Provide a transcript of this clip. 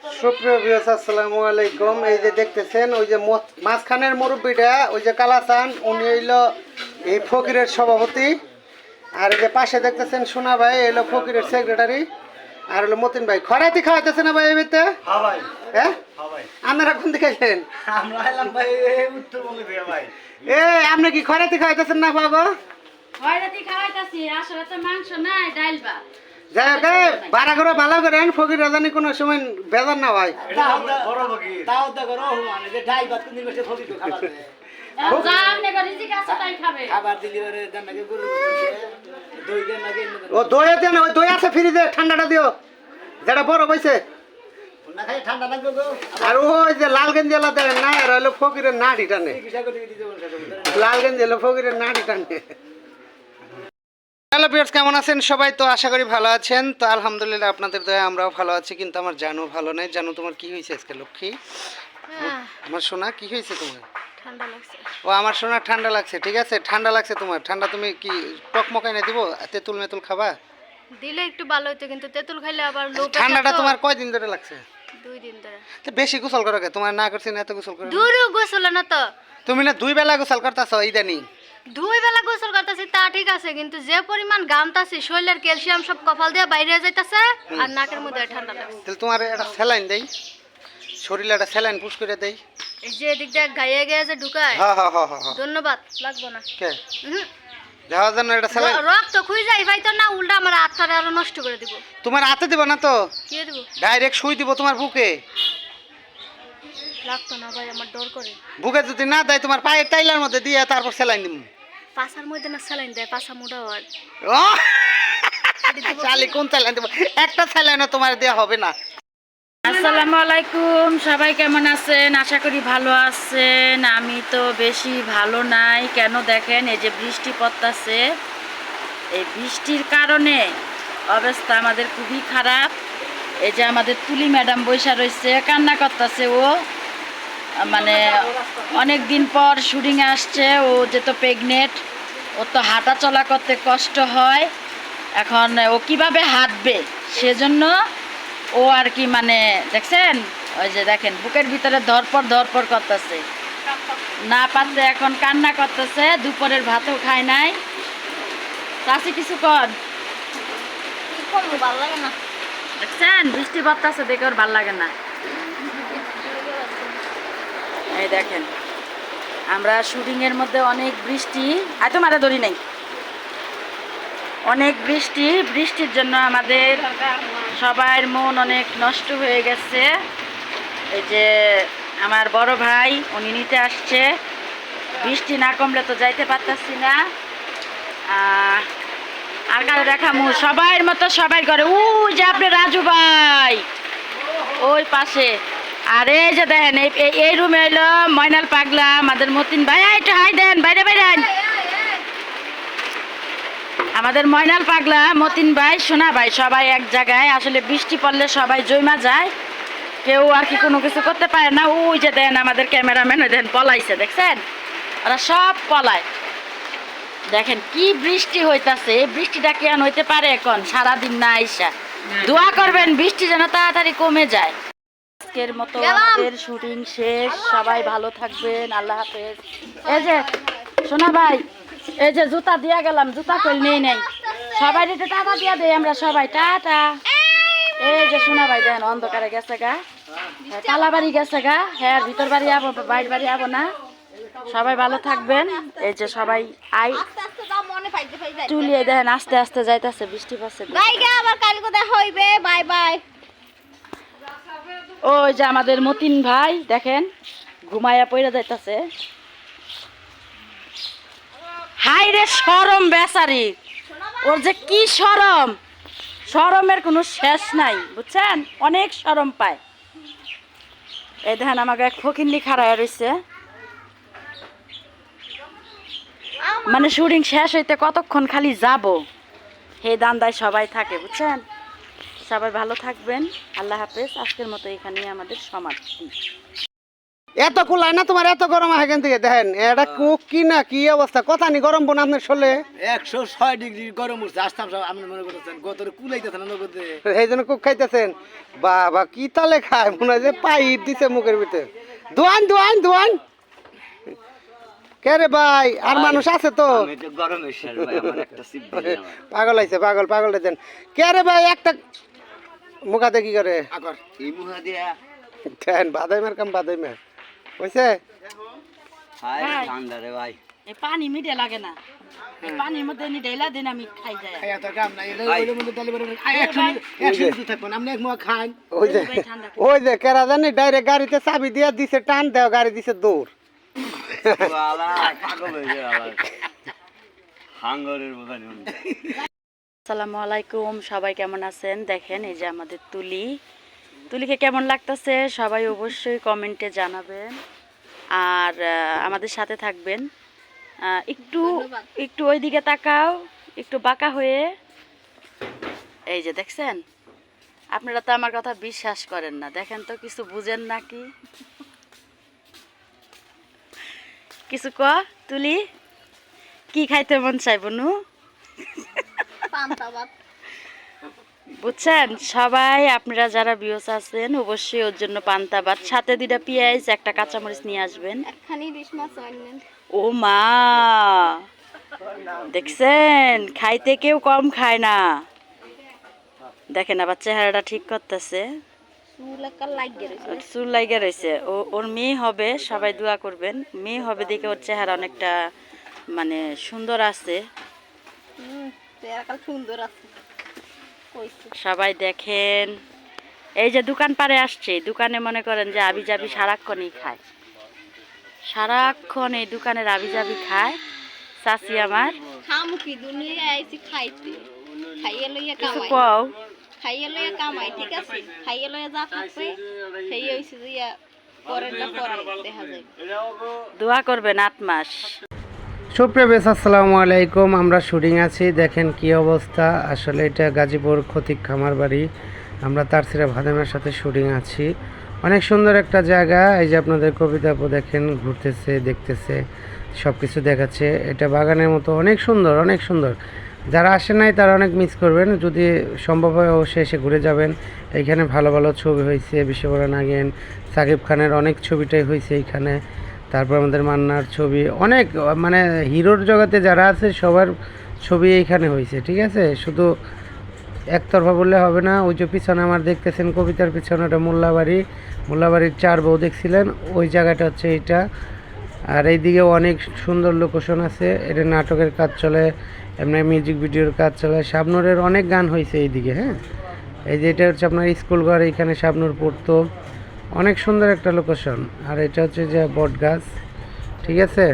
সুপ্রিয় ভিউয়ার্স, আসসালামু আলাইকুম। এই যে দেখতেছেন, ওই যে মাঝখানের মুরব্বীটা, ওই যে কালাচান, উনি হইলো এই ফকিরের সভাপতি। আর এই যে পাশে দেখতেছেন সোনা ভাই, এলো ফকিরের সেক্রেটারি। আর হলো মতিন ভাই। খরাতি খাওয়াইতেছে না ভাই এই ভিতরে? হ্যাঁ, আপনারা কোন দিকে গেলেন? এ আপনি কি খরাতি খাওয়াইতেছেন না বাবা? খয়রাতি খাওয়াইতাছি, আসলে তো মাংস নাই, ডাল ভাত। যাই হোক, ভাড়া করে ভালো করেন, ফকির রাজানি কোনো সময় বেজার না হয়। ও দই আছে না? ওই দই আছে ফ্রিজে, ঠান্ডাটা দিও, যেটা বড় হয়েছে। আর ওই যে লাল গেঞ্জি এলা দেন না, আর হলো ফকিরের নাড়ি টানে। লাল গেঞ্জি এলো ফকিরের নাড়ি টানে। হ্যালো ভিউয়ার্স, কেমন আছেন সবাই? তো আশা করি ভালো আছেন। তো আলহামদুলিল্লাহ, আপনাদের দয়া আমরাও ভালো আছি। কিন্তু আমার জানো ভালো নাই। জানো তোমার কি হয়েছে আজকে লক্ষ্মী? আমার সোনা, কি হয়েছে তোমার? ঠান্ডা লাগছে। ও আমার সোনা, ঠান্ডা লাগছে। ঠিক আছে, ঠান্ডা লাগছে তোমার। ঠান্ডা তুমি কি টকমক এনে দিব? তেঁতুল মেতুল খাবা? দিলে একটু ভালো হতো, কিন্তু তেঁতুল খাইলে আবার লো প্রেসার। ঠান্ডাটা তোমার কয়দিন ধরে লাগছে? 2 দিন ধরে। তো বেশি গোসল করো কে? তোমার না করছি না এত গোসল করো? দূরও গোসল না তো। তুমি না 2 বেলা গোসল করতেছো ইদানিং? 2 বেলা গোসল করতেছি তা ঠিক আছে, কিন্তু যে পরিমাণ ঘামতাছি, শরীরের ক্যালসিয়াম সব কপাল দিয়ে বাইরে যাইতাছে, আর নাকের মধ্যে ঠান্ডা লাগছে। তাহলে তোমার একটা স্যালাইন দেই, শরীরে একটা স্যালাইন পুশ করে দেই। এই যে এদিক দিয়ে গায়ে গায়ে যে ঢুকায়। হ্যাঁ হ্যাঁ হ্যাঁ হ্যাঁ। ধন্যবাদ, লাগবে না। কে যাওয়ার জন্য একটা স্যালাইন? রক্ত খুঁজে যাই ভাই, তো না উল্টা আমার আত্মারে আরো নষ্ট করে দিব। তোমার হাতে দিব না তো, কি দিব? ডাইরেক্ট সুই দিব তোমার বুকে। লাগতো না ভাই, আমার ডর করে। বুকে যদি না দেয়, তোমার পায়ের টাইলার মধ্যে দিয়ে তারপর স্যালাইন দিব। পাছার মধ্যে না স্যালাইন দেয়, পাছা মোটা হয়। চালি কোন স্যালাইন দেব? একটা স্যালাইনও তোমার দেওয়া হবে না। আসসালামু আলাইকুম, সবাই কেমন আছেন? আশা করি ভালো আছেন। আমি তো বেশি ভালো নাই। কেন দেখেন, এই যে বৃষ্টি পড়তাছে, এই বৃষ্টির কারণে অবস্থা আমাদের খুবই খারাপ। এই যে আমাদের তুলি ম্যাডাম বৈশা রয়েছে, কান্না করতেছে। ও মানে অনেক দিন পর শুটিংয়ে আসছে। ও যেহেতু প্রেগনেন্ট, ও তো হাঁটা চলা করতে কষ্ট হয়। এখন ও কিভাবে হাঁটবে, সেজন্য ও আর কি মানে দেখছেন, ওই যে দেখেন বুকের ভিতরে ধরপর করতেছে, না পারছে, এখন কান্না করতেছে। দুপুরের ভাতও খায় নাই। চাষি কিছু কর, ভালো লাগে না। দেখছেন বৃষ্টি পড়তেছে, দেখে ওর ভালো লাগে না। এই দেখেন, আমরা শুটিংয়ের মধ্যে অনেক বৃষ্টি, এত মারা ধরি নাই, অনেক বৃষ্টি। বৃষ্টির জন্য আমাদের সবার মন অনেক নষ্ট হয়ে গেছে। এই যে আমার বড় ভাই, উনি নিতে আসছে। বৃষ্টি না কমলে তো যাইতে পারতাছি না। আর কারো দেখামু, সবার মতো সবাই করে। ওই যে আপনি রাজু ভাই, ওই পাশে। আর এই যে দেখেন, এই রুমে এলো ময়নাল পাগলা, আমাদের মতিন ভাই। একটু হাই দেন, বাইরে বাইরে আইন। আমাদের ময়নাল পাগলা, মতিন ভাই, সোনা ভাই, সবাই এক জায়গায়। আসলে বৃষ্টি পড়লে সবাই জমা যায়, কেউ আর কি কোনো কিছু করতে পারে না। ওই যে দেন আমাদের ক্যামেরাম্যান, ওই দেন পলাইছে, দেখছেন? ওরা সব পলায়। দেখেন কি বৃষ্টি হইতাছে। এই বৃষ্টিটা কেন হইতে পারে এখন সারাদিন না আইসা? দোয়া করবেন বৃষ্টি যেন তাড়াতাড়ি কমে যায়। আজকের মতো আমাদের শুটিং শেষ। সবাই ভালো থাকবেন, আল্লাহ হাফেজ। এই যে সোনা ভাই, এই যে জুতা দিয়া গেলাম, জুতা কইল নেই নাই, সবাই একটু টাটা দিয়া দেই আমরা সবাই, টাটা। এই যে সোনা ভাই দেখেন অন্ধকারে গেছে গা, কালা বাড়ি গেছে গা, হ্যাঁ ভিতর বাড়ি আবো, বাইর বাড়ি আবো না। সবাই ভালো থাকবেন। এই যে সবাই আই চুলিয়ে দেখেন আস্তে আস্তে যাইতেছে, বৃষ্টি পড়ছে। Bye bye. ওই যে আমাদের মতিন ভাই দেখেন ঘুমাইয়া পড়ে যাইতেছে। হাই রে শরম বেচারি, ওর যে কি শরম, শরমের কোনো শেষ নাই, বুঝছেন? অনেক শরম পায়। এই দেখেন আমাকে এক ফকিন্নি খাড়ায় রয়েছে। মানে শুটিং শেষ হইতে কতক্ষণ খালি যাব, হে দান্দায় সবাই থাকে, বুঝছেন? সবাই ভালো থাকবেন, আল্লাহ হাফেজ। আজকের মতো এখানেই আমাদের সমাপ্তি। এত কুলাই না তোমার এত গরম হয় কেন থেকে দেখেন এটা কি না কি অবস্থা কথা নি গরম বোন আপনার শোলে 106 ডিগ্রি গরম উঠছে আসতাম সব আপনি মনে করতেছেন গতরে কুলাইতেছে না নগদে এই জন্য কুক খাইতেছেন বাবা কি তালে খায় মনে হয় যে পাইপ দিছে মুখের ভিতরে দোয়ান দোয়ান দোয়ান কে রে ভাই আর মানুষ আছে তো আমি তো গরমের শেষ ভাই আমার একটা সিপ দিয়ে দাও পাগল আইছে পাগল পাগল দেন কে রে ভাই একটা মুখাতে কি করে আগর এই মুহা দিয়া দেন বাদাইমের কাম বাদাইমের হইছে হাই ভাই। ঠান্ডা রে ভাই এই পানি মিঠে লাগে না এই পানির মধ্যে নি ঢেলা দিন আমি খাই যায় খাইয়া তো কাম নাই এর মধ্যে তালে বড় আই ভাই। 100 থাকবেন আপনি এক মুহা খান ওই যে কেরা জানি ডাইরেক্ট গাড়িতে চাবি দিয়া দিছে টান দেও গাড়ি দিছে দৌড় বালা পাগল হয়ে গেল আবার হাঙ্গরের মতন আসসালামু আলাইকুম সবাই কেমন আছেন দেখেন এই যে আমাদের তুলিকে কেমন লাগতেছে সবাই অবশ্যই কমেন্টে জানাবেন আর আমাদের সাথে থাকবেন একটু একটু ওইদিকে তাকাও একটু বাঁকা হয়ে এই যে দেখছেন আপনারা তো আমার কথা বিশ্বাস করেন না দেখেন তো কিছু বুঝেন নাকি কিছু ক তুলি কি খাইতে মন চাই বনু বুঝছেন সবাই আপনারা যারা ভিউয়ার্স আছেন অবশ্যই ওর জন্য পান্তা ভাত সাথে 2টা পেঁয়াজ একটা কাঁচামরিচ নিয়ে আসবেন ও মা দেখছেন খাইতে কেউ কম খায় না দেখেন আবার চেহারাটা ঠিক করতেছে চুল লাইগা রয়েছে ওর মেয়ে হবে সবাই দোয়া করবেন মেয়ে হবে দেখে ওর চেহারা অনেকটা মানে সুন্দর আছে সবাই দেখেন এই যে দোকান পারে আসছে দোকানে মনে করেন যে আবি জাবি সারাক্ষণই খায় সারাক্ষণ এই দোকানের আবি জাবি খায় চাচি আমার কিছু কও খাইয়ে লইয়া কামাই ঠিক আছে খাইয়ে লইয়া যা থাকবে সেই হইছে যে পরে না পরে দেখা যায় দোয়া করবেন 8 মাস সুপ্রিয় বেশ আসসালামু আলাইকুম আমরা শুটিং আছি দেখেন কি অবস্থা আসলে এটা গাজীপুর খতিক খামার বাড়ি আমরা তারসিরা ভাদেমের সাথে শুটিং আছি অনেক সুন্দর একটা জায়গা এই যে আপনাদের কবিতা আপু দেখেন ঘুরতেছে দেখতেছে সব কিছু দেখাচ্ছে এটা বাগানের মতো অনেক সুন্দর যারা আসে নাই তারা অনেক মিস করবেন যদি সম্ভব হয় অবশ্যই এসে ঘুরে যাবেন এইখানে ভালো ভালো ছবি হয়েছে বিশ্ববরা নাগিন সাকিব খানের অনেক ছবিটাই হয়েছে এইখানে তারপর আমাদের মান্নার ছবি অনেক মানে হিরোর জগতে যারা আছে সবার ছবি এইখানে হয়েছে ঠিক আছে শুধু একতরফা বললে হবে না ওই যে পিছনে আমার দেখতেছেন কবিতার পিছনে ওটা মোল্লাবাড়ির 4 বউ দেখছিলেন ওই জায়গাটা হচ্ছে এইটা আর এইদিকে অনেক সুন্দর লোকেশন আছে এটা নাটকের কাজ চলে এমনি মিউজিক ভিডিওর কাজ চলে শাবনুরের অনেক গান হয়েছে এইদিকে হ্যাঁ এই যে এটা হচ্ছে আপনার স্কুল ঘর এইখানে শাবনুর পড়তো অনেক সুন্দর একটা লোকেশন আর এটা হচ্ছে যে বট গাছ ঠিক আছে